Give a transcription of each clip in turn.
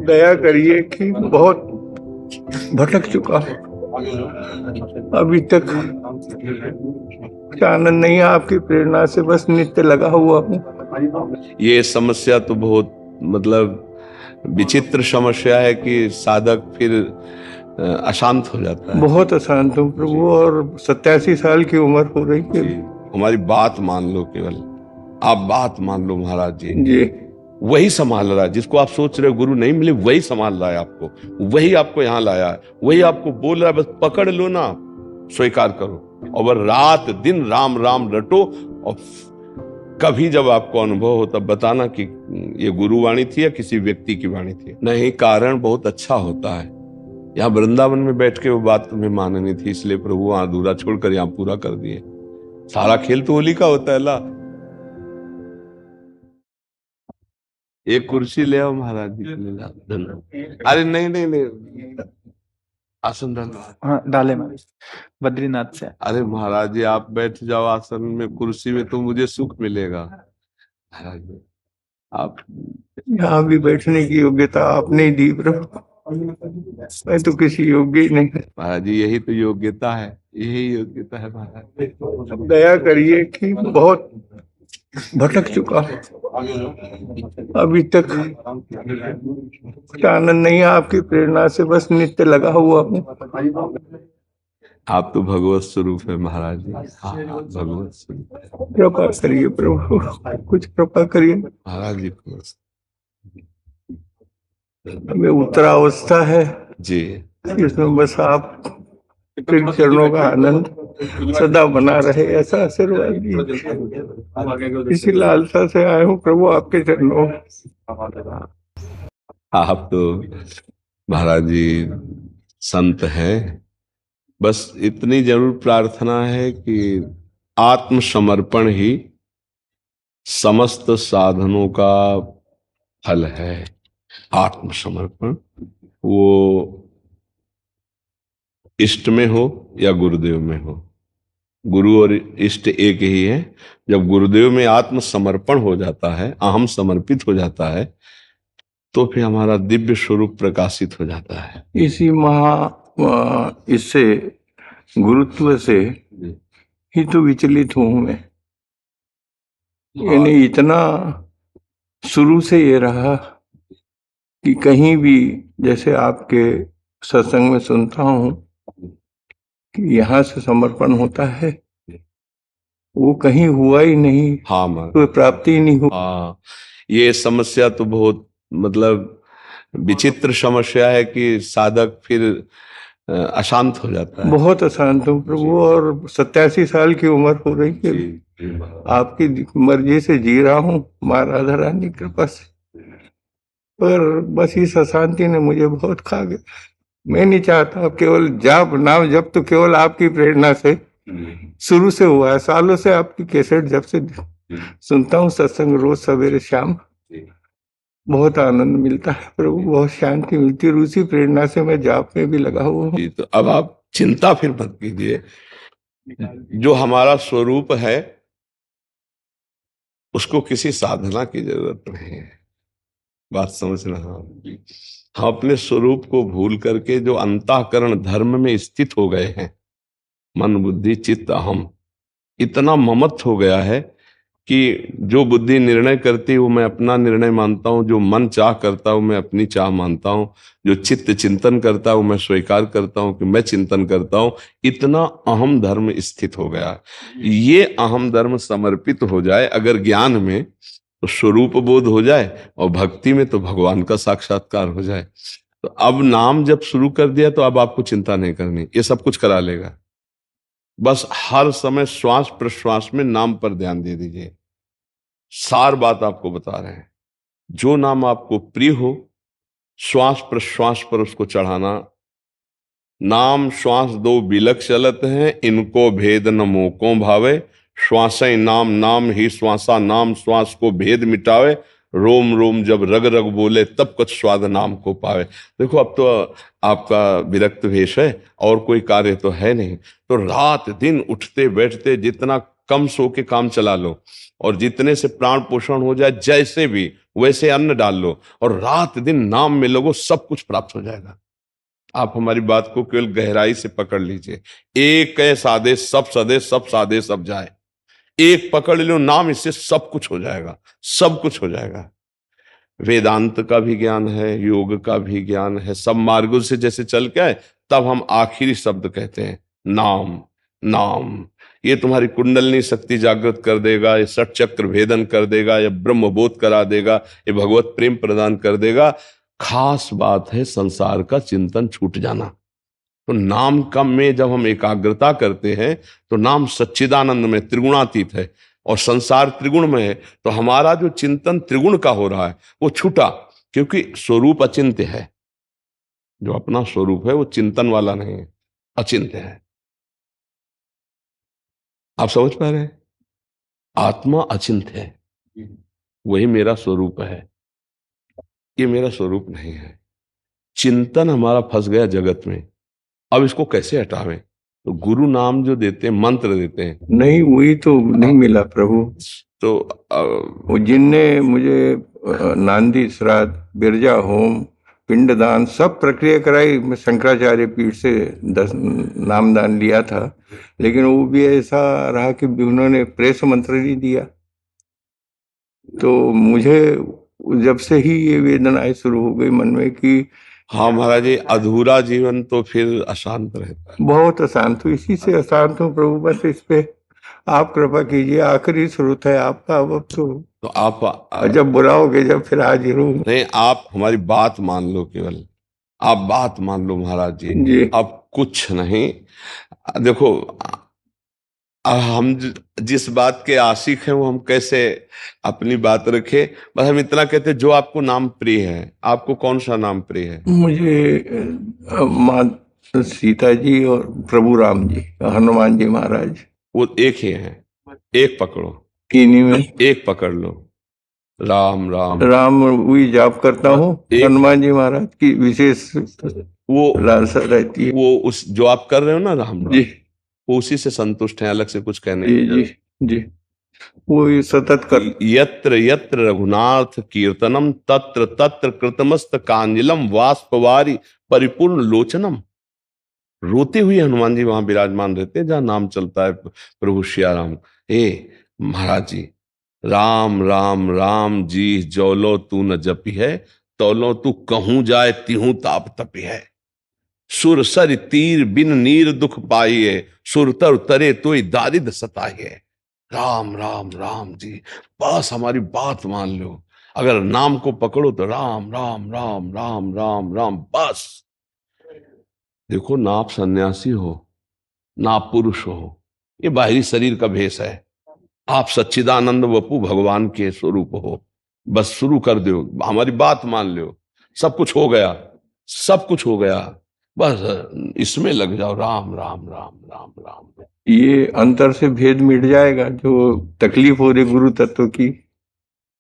दया करिए कि बहुत भटक चुका हूँ, अभी तक कुछ आनंद नहीं है। आपकी प्रेरणा से बस नित्य लगा हुआ हूँ। ये समस्या तो बहुत मतलब विचित्र समस्या है कि साधक फिर अशांत हो जाता है। बहुत अशांत हूँ प्रभु, और 87 साल की उम्र हो रही है। हमारी बात मान लो, केवल आप बात मान लो महाराज जी। जी, वही संभाल रहा है जिसको आप सोच रहे हो गुरु नहीं मिले, वही संभाल रहा है आपको, वही आपको यहाँ लाया है, वही आपको बोल रहा है, बस पकड़ लो ना, स्वीकार करो और वह रात दिन राम राम रटो। और कभी जब आपको अनुभव हो तब बताना कि ये गुरुवाणी थी या किसी व्यक्ति की वाणी थी। नहीं, कारण बहुत अच्छा होता है। यहाँ वृंदावन में बैठ के वो बात तुम्हें माननी थी, इसलिए प्रभु वहां अधूरा छोड़कर यहाँ पूरा कर दिए। सारा खेल तो होली का होता है ला। एक कुर्सी ले आओ महाराज जी के लिए। अरे नहीं नहीं नहीं, आसन डालो। हाँ डाले महाराज, बद्रीनाथ से। अरे महाराज जी आप बैठ जाओ आसन में, कुर्सी में तो मुझे सुख मिलेगा। महाराज जी आप यहाँ भी बैठने की योग्यता आपने ही दी प्रभु, मैं तो किसी योग्य ही नहीं। महाराज जी यही तो योग्यता है, यही योग्यता है महाराज। दया करिए कि बहुत भटक चुका हूँ, अभी तक कुछ आनंद नहीं है। आपकी प्रेरणा से बस नित्य लगा हुआ हूँ। आप तो भगवत स्वरूप है महाराज जी। हाँ, भगवत स्वरूप है। कृपा करिए प्रभु, कुछ कृपा करिए। महाराज जी को हमें उत्तरावस्था है जी, इसमें बस आप के चरणों का आनंद सदा बना रहे, ऐसा आशीर्वाद दीजिए। इसी लालसा से आए हूँ प्रभु आपके चरणों। आप तो महाराज जी संत हैं, बस इतनी जरूर प्रार्थना है कि आत्मसमर्पण ही समस्त साधनों का फल है। आत्मसमर्पण, वो इष्ट में हो या गुरुदेव में हो, गुरु और इष्ट एक ही है। जब गुरुदेव में आत्मसमर्पण हो जाता है, अहम समर्पित हो जाता है, तो फिर हमारा दिव्य स्वरूप प्रकाशित हो जाता है। इसी इससे गुरुत्व से ही तो विचलित हूं मैं। यानी इतना शुरू से ये रहा कि कहीं भी जैसे आपके सत्संग में सुनता हूं कि यहाँ से समर्पण होता है, वो कहीं हुआ ही नहीं। हाँ, कोई प्राप्ति ही नहीं हुई। हाँ, ये समस्या तो बहुत मतलब विचित्र समस्या है कि साधक फिर अशांत हो जाता है। बहुत अशांत हूँ प्रभु, और 87 साल की उम्र हो रही है। आपकी मर्जी से जी रहा हूँ, माँ राधा रानी की कृपा से, पर बस इस अशांति ने मुझे बहुत खा गया। मैं नहीं चाहता, केवल जाप नाम जब तो केवल आपकी प्रेरणा से शुरू से हुआ है। सालों से आपकी कैसेट जब से सुनता हूँ, सत्संग रोज सवेरे शाम, बहुत आनंद मिलता है प्रभु, बहुत शांति मिलती है। उसी प्रेरणा से मैं जाप में भी लगा हुआ हूँ। तो अब आप चिंता फिर मत कीजिए, जो हमारा स्वरूप है उसको किसी साधना की जरूरत नहीं है। बात समझ रहा हूं। हम अपने स्वरूप को भूल करके जो अंतःकरण धर्म में स्थित हो गए हैं, मन बुद्धि चित्त अहम, इतना ममत्व हो गया है कि जो बुद्धि निर्णय करती है वो मैं अपना निर्णय मानता हूँ, जो मन चाह करता हूँ मैं अपनी चाह मानता हूँ, जो चित्त चिंतन करता हूँ मैं स्वीकार करता हूँ कि मैं चिंतन करता हूँ। इतना अहम धर्म स्थित हो गया। ये अहम धर्म समर्पित हो जाए अगर ज्ञान में, तो स्वरूप बोध हो जाए, और भक्ति में तो भगवान का साक्षात्कार हो जाए। तो अब नाम जब शुरू कर दिया तो अब आपको चिंता नहीं करनी, ये सब कुछ करा लेगा। बस हर समय श्वास प्रश्वास में नाम पर ध्यान दे दीजिए। सार बात आपको बता रहे हैं, जो नाम आपको प्रिय हो श्वास प्रश्वास पर उसको चढ़ाना। नाम श्वास दो बिलक चलत हैं, इनको भेद न मोको भावे। श्वासें नाम नाम ही श्वासा, नाम श्वास को भेद मिटावे। रोम रोम जब रग रग बोले, तब कुछ स्वाद नाम को पावे। देखो अब तो आपका विरक्त वेश है और कोई कार्य तो है नहीं, तो रात दिन उठते बैठते जितना कम सो के काम चला लो, और जितने से प्राण पोषण हो जाए, जैसे भी वैसे अन्न डाल लो और रात दिन नाम में लगो, सब कुछ प्राप्त हो जाएगा। आप हमारी बात को केवल गहराई से पकड़ लीजिए। एक है सादे सब सदे, सब सादे सब जाए। एक पकड़ लो नाम, इससे सब कुछ हो जाएगा, सब कुछ हो जाएगा। वेदांत का भी ज्ञान है, योग का भी ज्ञान है, सब मार्गों से जैसे चल के आए, तब हम आखिरी शब्द कहते हैं नाम। नाम ये तुम्हारी कुंडलनी शक्ति जागृत कर देगा, ये षट चक्र भेदन कर देगा, ये ब्रह्म बोध करा देगा, ये भगवत प्रेम प्रदान कर देगा। खास बात है संसार का चिंतन छूट जाना। तो नाम का में जब हम एकाग्रता करते हैं तो नाम सच्चिदानंद में त्रिगुणातीत है और संसार त्रिगुण में है, तो हमारा जो चिंतन त्रिगुण का हो रहा है वो छूटा, क्योंकि स्वरूप अचिंत्य है। जो अपना स्वरूप है वो चिंतन वाला नहीं है, अचिंत्य है। आप समझ पा रहे हैं? आत्मा अचिंत्य है, वही मेरा स्वरूप है, ये मेरा स्वरूप नहीं है। चिंतन हमारा फंस गया जगत में, अब इसको कैसे हटावें? तो गुरु नाम जो देते हैं, मंत्र देते हैं, नहीं वही तो नहीं मिला प्रभु। तो वो जिनने मुझे नांदी श्राद्ध, बिरजा होम, पिंडदान सब प्रक्रिया कराई, मैं शंकराचार्य पीठ से 10 नामदान लिया था, लेकिन वो भी ऐसा रहा कि उन्होंने प्रेस मंत्र नहीं दिया। तो मुझे जब से ही ये वेदनाएं शुरू हो गई मन में कि हाँ महाराज जी, अधूरा जीवन तो फिर अशांत रहता है। बहुत अशांत हूँ, इसी से अशांत हूँ प्रभु। बस इस पे आप कृपा कीजिए, आखिरी स्रोत है आपका। अब तो आप जब बुलाओगे जब फिर हाजिर हूँ। नहीं, आप हमारी बात मान लो, केवल आप बात मान लो महाराज जी, जी अब कुछ नहीं। देखो, हम जिस बात के आशिक हैं वो हम कैसे अपनी बात रखें? बस हम इतना कहते हैं, जो आपको नाम प्रिय है। आपको कौन सा नाम प्रिय है? मुझे माँ सीता जी और प्रभु राम जी, हनुमान जी महाराज, वो एक ही है, एक पकड़ो, इन्हीं में एक पकड़ लो। राम राम राम वही जाप करता हूँ। हनुमान जी महाराज की विशेष वो लालसा रहती है। वो उस जो आप कर रहे हो ना, राम राम, जी वो उसी से संतुष्ट है, अलग से कुछ कहने जी जी जी, वो ये सतत कर। यत्र यत्र रघुनाथ कीर्तनम तत्र तत्र कृतमस्त कांजलम वाष्पवारी परिपूर्ण लोचनम। रोते हुए हनुमान जी वहां विराजमान रहते हैं जहां नाम चलता है प्रभु श्री राम। हे महाराज जी, राम राम राम जी जौलो तू न जपी है, तौलो तू कहूं जाए तिहूं ताप तपी है। सुर सर तीर बिन नीर दुख पाइए, सुरतर तरे तो दारिद सताइए। राम राम राम जी, बस हमारी बात मान लो। अगर नाम को पकड़ो तो राम राम राम राम राम राम बस। देखो, ना आप सन्यासी हो, ना आप पुरुष हो, ये बाहरी शरीर का भेष है। आप सच्चिदानंद वपु भगवान के स्वरूप हो। बस शुरू कर दो, हमारी बात मान लो, सब कुछ हो गया, सब कुछ हो गया। बस इसमें लग जाओ, राम राम राम राम राम। ये अंतर से भेद मिट जाएगा जो तकलीफ हो रही गुरु तत्व की।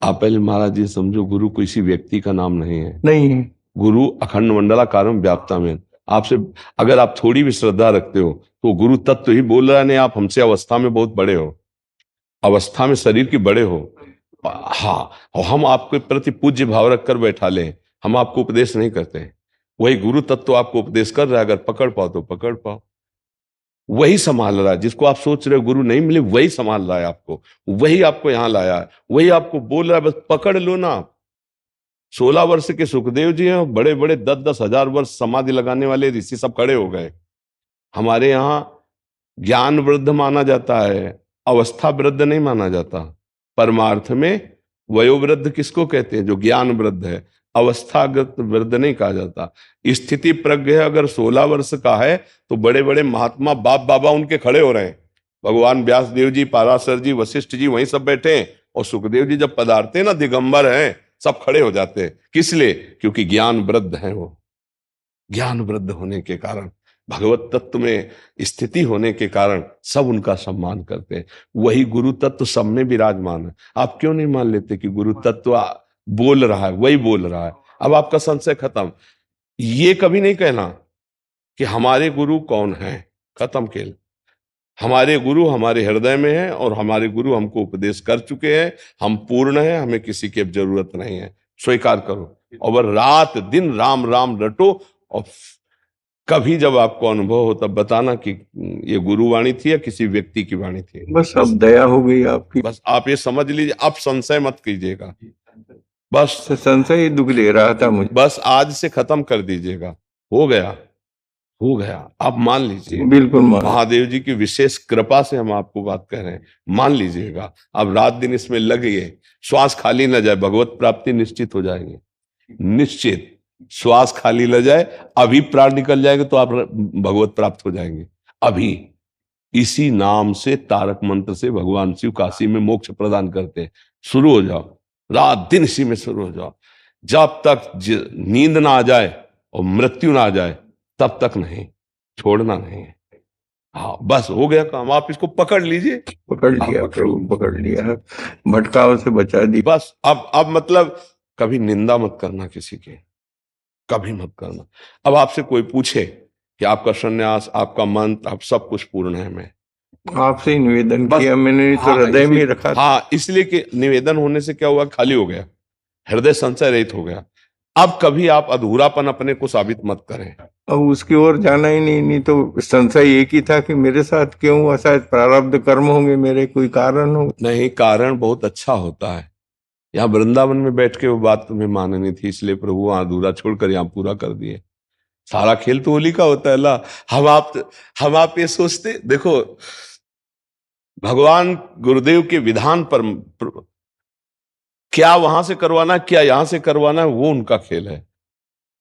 आप पहले महाराज जी समझो, गुरु किसी व्यक्ति का नाम नहीं है। नहीं है, गुरु अखंड मंडलाकारम व्याप्ता में। आपसे अगर आप थोड़ी भी श्रद्धा रखते हो तो गुरु तत्व ही बोल रहा है। नहीं, आप हमसे अवस्था में बहुत बड़े हो, अवस्था में शरीर की बड़े हो। हाँ, और हम आपके प्रति पूज्य भाव रखकर बैठा लें, हम आपको उपदेश नहीं करते। वही गुरु तत्व आपको उपदेश कर रहा है, अगर पकड़ पाओ तो पकड़ पाओ। वही संभाल रहा है, जिसको आप सोच रहे हो गुरु नहीं मिले, वही संभाल रहा है आपको, वही आपको यहां लाया है, वही आपको बोल रहा है, बस पकड़ लो ना। 16 वर्ष के सुखदेव जी हैं, बड़े बड़े 10-10 हजार वर्ष समाधि लगाने वाले ऋषि सब खड़े हो गए। हमारे यहाँ ज्ञान वृद्ध माना जाता है, अवस्था वृद्ध नहीं माना जाता। परमार्थ में वयोवृद्ध किसको कहते हैं? जो ज्ञान वृद्ध है। अवस्थागत वृद्ध नहीं कहा जाता। स्थिति प्रज्ञ अगर 16 वर्ष का है तो बड़े बड़े महात्मा बाप बाबा उनके खड़े हो रहे हैं। भगवान व्यास देव जी, पाराशर जी, वशिष्ठ जी वहीं सब बैठे हैं, और सुखदेव जी जब पधारते हैं ना, दिगंबर हैं, सब खड़े हो जाते हैं। किस लिए? क्योंकि ज्ञान वृद्ध है। वो ज्ञान वृद्ध होने के कारण, भगवत तत्व में स्थिति होने के कारण सब उनका सम्मान करते हैं। वही गुरु तत्व सब में विराजमान है। आप क्यों नहीं मान लेते कि गुरु तत्व बोल रहा है, वही बोल रहा है? अब आपका संशय खत्म। ये कभी नहीं कहना कि हमारे गुरु कौन है, खत्म खेल। हमारे गुरु हमारे हृदय में है और हमारे गुरु हमको उपदेश कर चुके हैं। हम पूर्ण हैं, हमें किसी की अब जरूरत नहीं है, स्वीकार करो। और वह रात दिन राम राम रटो। और कभी जब आपको अनुभव हो तब बताना कि ये गुरुवाणी थी या किसी व्यक्ति की वाणी थी। बस अब दया हो गई आपकी। बस आप ये समझ लीजिए, अब संशय मत कीजिएगा। बस संशय ही दुख दे रहा था मुझे। बस आज से खत्म कर दीजिएगा। हो गया, हो गया, आप मान लीजिए। बिल्कुल मान। महादेव जी की विशेष कृपा से हम आपको बात कह रहे हैं, मान लीजिएगा। अब रात दिन इसमें लगिए, श्वास खाली न जाए, भगवत प्राप्ति निश्चित हो जाएगी। निश्चित श्वास खाली न जाए, अभी प्राण निकल जाएगा तो आप भगवत प्राप्त हो जाएंगे। अभी इसी नाम से, तारक मंत्र से भगवान शिव काशी में मोक्ष प्रदान करते हैं। शुरू हो जाओ, रात दिन इसी में शुरू हो जाओ। जब तक नींद ना आ जाए और मृत्यु ना आ जाए तब तक नहीं, छोड़ना नहीं है। हाँ बस हो गया काम, आप इसको पकड़ लीजिए। पकड़ लिया प्रभु, पकड़ लिया, भटकाव से बचा दी। बस अब मतलब कभी निंदा मत करना किसी की, कभी मत करना। अब आपसे कोई पूछे कि आपका संन्यास, आपका मंत्र, आप सब कुछ पूर्ण है, मैं आपसे ही निवेदन बस, किया मैंने, तो हाँ, हृदय में रखा। हाँ, इसलिए कि निवेदन होने से क्या हुआ, खाली हो गया, हृदय संशय रहित हो गया। अब कभी आप अधूरापन अपने को साबित मत करें। अब उसकी ओर जाना ही नहीं तो संशय एक ही था कि मेरे साथ क्यों हुआ, शायद प्रारब्ध कर्म होंगे मेरे, कोई कारण हो। नहीं, कारण बहुत अच्छा होता है। यहाँ वृंदावन में बैठ के वो बात तुम्हें माननी थी, इसलिए प्रभु वहां अधूरा छोड़कर यहाँ पूरा कर दिए। सारा खेल तो होली का होता है ला। हम आप ये सोचते, देखो भगवान गुरुदेव के विधान पर क्या वहां से करवाना, क्या यहां से करवाना, वो उनका खेल है।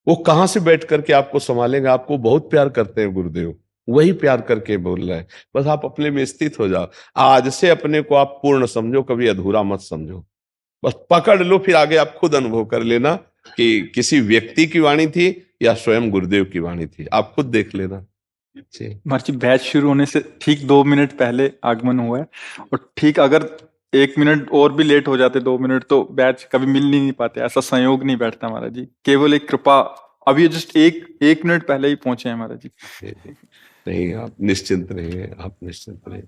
वो कहां से बैठ करके आपको संभालेंगे। आपको बहुत प्यार करते हैं गुरुदेव, वही प्यार करके बोल रहे हैं। बस आप अपने में स्थित हो जाओ। आज से अपने को आप पूर्ण समझो, कभी अधूरा मत समझो। बस पकड़ लो, फिर आगे आप खुद अनुभव कर लेना कि किसी व्यक्ति की वाणी थी या स्वयं गुरुदेव की वाणी थी, आप खुद देख लेना। महाराज जी, बैच शुरू होने से ठीक 2 मिनट पहले आगमन हुआ है, और ठीक अगर 1 मिनट और भी लेट हो जाते, 2 मिनट, तो बैच कभी मिल नहीं पाते। ऐसा संयोग नहीं बैठता महाराज जी, केवल एक कृपा। अभी जस्ट एक मिनट पहले ही पहुंचे हैं महाराज जी। नहीं, आप निश्चिंत रहिए, आप निश्चिंत रहिए।